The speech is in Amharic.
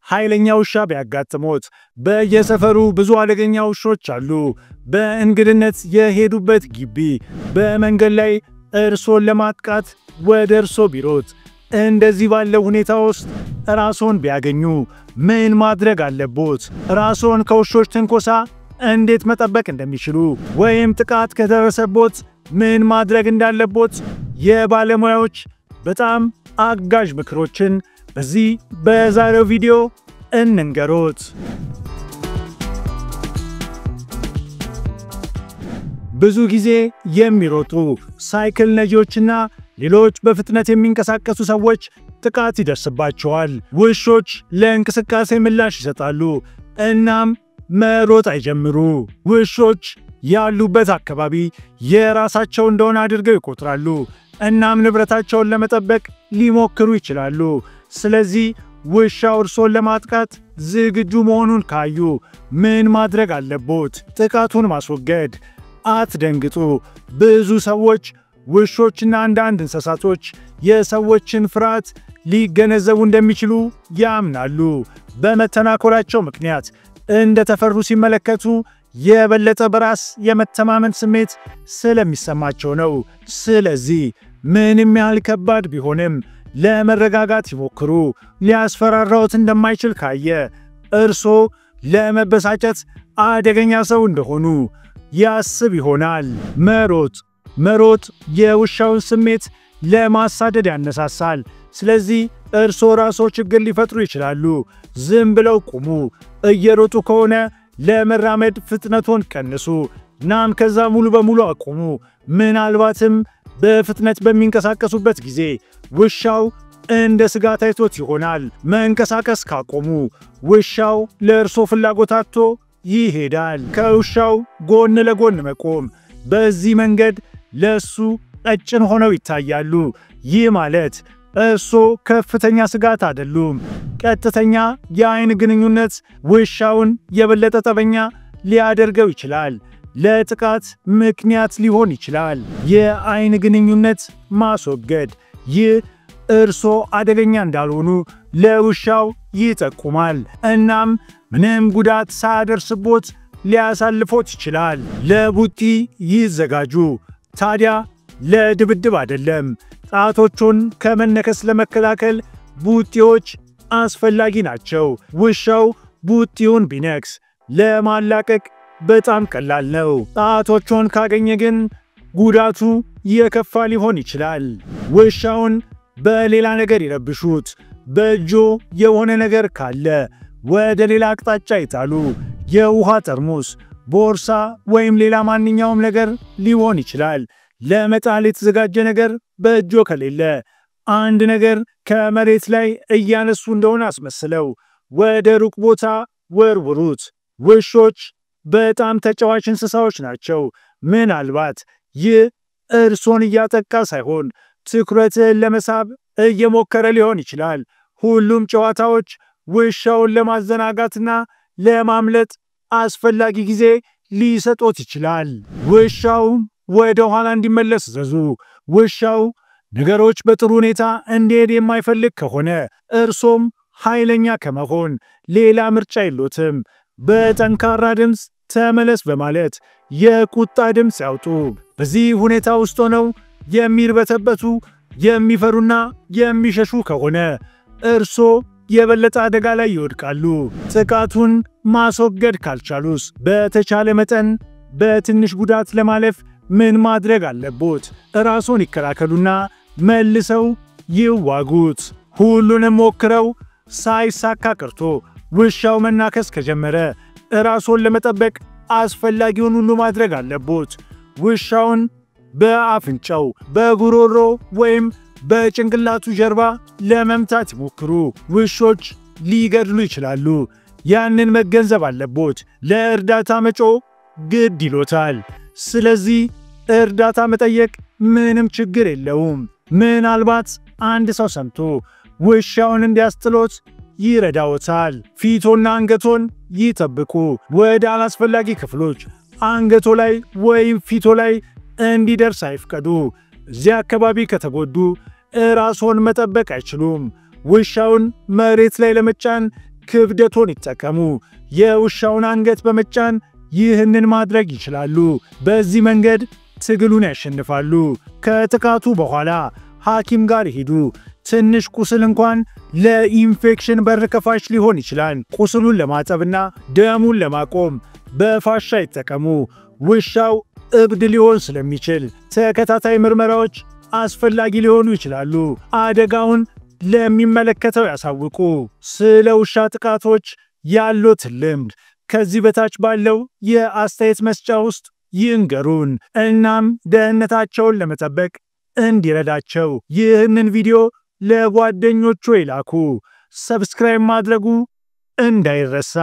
ኃይለኛ ውሻ ቢያጋጥሞት በየሰፈሩ ብዙ አደገኛ ውሾች አሉ። በእንግድነት የሄዱበት ግቢ በመንገድ ላይ እርሶን ለማጥቃት ወደ እርሶ ቢሮጥ እንደዚህ ባለው ሁኔታ ውስጥ ራስዎን ቢያገኙ ምን ማድረግ አለቦት? ራስዎን ከውሾች ትንኮሳ እንዴት መጠበቅ እንደሚችሉ ወይም ጥቃት ከደረሰቦት ምን ማድረግ እንዳለቦት የባለሙያዎች በጣም አጋዥ ምክሮችን በዚህ በዛሬው ቪዲዮ እንንገሮት። ብዙ ጊዜ የሚሮጡ ሳይክል ነጂዎችና ሌሎች በፍጥነት የሚንቀሳቀሱ ሰዎች ጥቃት ይደርስባቸዋል። ውሾች ለእንቅስቃሴ ምላሽ ይሰጣሉ እናም መሮጥ አይጀምሩ። ውሾች ያሉበት አካባቢ የራሳቸው እንደሆነ አድርገው ይቆጥራሉ እናም ንብረታቸውን ለመጠበቅ ሊሞክሩ ይችላሉ። ስለዚህ ውሻው እርሶን ለማጥቃት ዝግጁ መሆኑን ካዩ ምን ማድረግ አለቦት? ጥቃቱን ማስወገድ። አትደንግጡ። ብዙ ሰዎች ውሾችና አንዳንድ እንስሳቶች የሰዎችን ፍርሃት ሊገነዘቡ እንደሚችሉ ያምናሉ። በመተናኮላቸው ምክንያት እንደተፈሩ ሲመለከቱ የበለጠ በራስ የመተማመን ስሜት ስለሚሰማቸው ነው። ስለዚህ ምንም ያህል ከባድ ቢሆንም ለመረጋጋት ይሞክሩ። ሊያስፈራራዎት እንደማይችል ካየ እርሶ ለመበሳጨት አደገኛ ሰው እንደሆኑ ያስብ ይሆናል። መሮጥ የውሻውን ስሜት ለማሳደድ ያነሳሳል። ስለዚህ እርሶ ራስዎ ችግር ሊፈጥሩ ይችላሉ። ዝም ብለው ቁሙ። እየሮጡ ከሆነ ለመራመድ ፍጥነቶን ቀንሱ እናም ከዛ ሙሉ በሙሉ አቁሙ። ምናልባትም በፍጥነት በሚንቀሳቀሱበት ጊዜ ውሻው እንደ ስጋት አይቶት ይሆናል። መንቀሳቀስ ካቆሙ ውሻው ለእርሶ ፍላጎት አጥቶ ይሄዳል። ከውሻው ጎን ለጎን መቆም። በዚህ መንገድ ለሱ ቀጭን ሆነው ይታያሉ። ይህ ማለት እርሶ ከፍተኛ ስጋት አይደሉም። ቀጥተኛ የአይን ግንኙነት ውሻውን የበለጠ ጠበኛ ሊያደርገው ይችላል። ለጥቃት ምክንያት ሊሆን ይችላል። የአይን ግንኙነት ማስወገድ። ይህ እርሶ አደገኛ እንዳልሆኑ ለውሻው ይጠቁማል እናም ምንም ጉዳት ሳያደርስቦት ሊያሳልፎት ይችላል። ለቡጢ ይዘጋጁ። ታዲያ ለድብድብ አይደለም። ጣቶቹን ከመነከስ ለመከላከል ቡጢዎች አስፈላጊ ናቸው። ውሻው ቡጢውን ቢነክስ ለማላቀቅ በጣም ቀላል ነው። ጣቶቹን ካገኘ ግን ጉዳቱ የከፋ ሊሆን ይችላል። ውሻውን በሌላ ነገር ይረብሹት። በእጆ የሆነ ነገር ካለ ወደ ሌላ አቅጣጫ ይጣሉ። የውሃ ጠርሙስ፣ ቦርሳ ወይም ሌላ ማንኛውም ነገር ሊሆን ይችላል። ለመጣል የተዘጋጀ ነገር በእጆ ከሌለ አንድ ነገር ከመሬት ላይ እያነሱ እንደሆነ አስመስለው ወደ ሩቅ ቦታ ወርውሩት። ውሾች በጣም ተጫዋች እንስሳዎች ናቸው። ምናልባት ይህ እርሶን እያጠቃ ሳይሆን ትኩረትን ለመሳብ እየሞከረ ሊሆን ይችላል። ሁሉም ጨዋታዎች ውሻውን ለማዘናጋትና ለማምለጥ አስፈላጊ ጊዜ ሊሰጡት ይችላል። ውሻው ወደ ኋላ እንዲመለስ ዘዙ። ውሻው ነገሮች በጥሩ ሁኔታ እንዲሄድ የማይፈልግ ከሆነ እርሶም ኃይለኛ ከመሆን ሌላ ምርጫ የሎትም። በጠንካራ ድምፅ ተመለስ በማለት የቁጣ ድምፅ ያውጡ። በዚህ ሁኔታ ውስጥ ሆነው የሚርበተበቱ የሚፈሩና የሚሸሹ ከሆነ እርሶ የበለጠ አደጋ ላይ ይወድቃሉ። ጥቃቱን ማስወገድ ካልቻሉስ በተቻለ መጠን በትንሽ ጉዳት ለማለፍ ምን ማድረግ አለቦት? ራስዎን ይከላከሉና መልሰው ይዋጉት። ሁሉንም ሞክረው ሳይሳካ ቀርቶ ውሻው መናከስ ከጀመረ ራስዎን ለመጠበቅ አስፈላጊውን ሁሉ ማድረግ አለቦት። ውሻውን በአፍንጫው፣ በጉሮሮ ወይም በጭንቅላቱ ጀርባ ለመምታት ይሞክሩ። ውሾች ሊገድሉ ይችላሉ። ያንን መገንዘብ አለቦት። ለእርዳታ መጮህ ግድ ይሎታል። ስለዚህ እርዳታ መጠየቅ ምንም ችግር የለውም። ምናልባት አንድ ሰው ሰምቶ ውሻውን እንዲያስጥሎት ይረዳዎታል። ፊቶና አንገቶን ይጠብቁ። ወደ አላስፈላጊ ክፍሎች አንገቶ ላይ ወይም ፊቶ ላይ እንዲደርስ አይፍቀዱ። እዚያ አካባቢ ከተጎዱ ራስዎን መጠበቅ አይችሉም። ውሻውን መሬት ላይ ለመጫን ክብደቶን ይጠቀሙ። የውሻውን አንገት በመጫን ይህንን ማድረግ ይችላሉ። በዚህ መንገድ ትግሉን ያሸንፋሉ። ከጥቃቱ በኋላ ሐኪም ጋር ይሄዱ። ትንሽ ቁስል እንኳን ለኢንፌክሽን በር ከፋች ሊሆን ይችላል። ቁስሉን ለማጠብና ደሙን ለማቆም በፋሻ ይጠቀሙ። ውሻው እብድ ሊሆን ስለሚችል ተከታታይ ምርመራዎች አስፈላጊ ሊሆኑ ይችላሉ። አደጋውን ለሚመለከተው ያሳውቁ። ስለ ውሻ ጥቃቶች ያሉትን ልምድ ከዚህ በታች ባለው የአስተያየት መስጫ ውስጥ ይንገሩን። እናም ደህንነታቸውን ለመጠበቅ እንዲረዳቸው ይህንን ቪዲዮ ለጓደኞቹ ይላኩ። ሰብስክራይብ ማድረጉ እንዳይረሳ።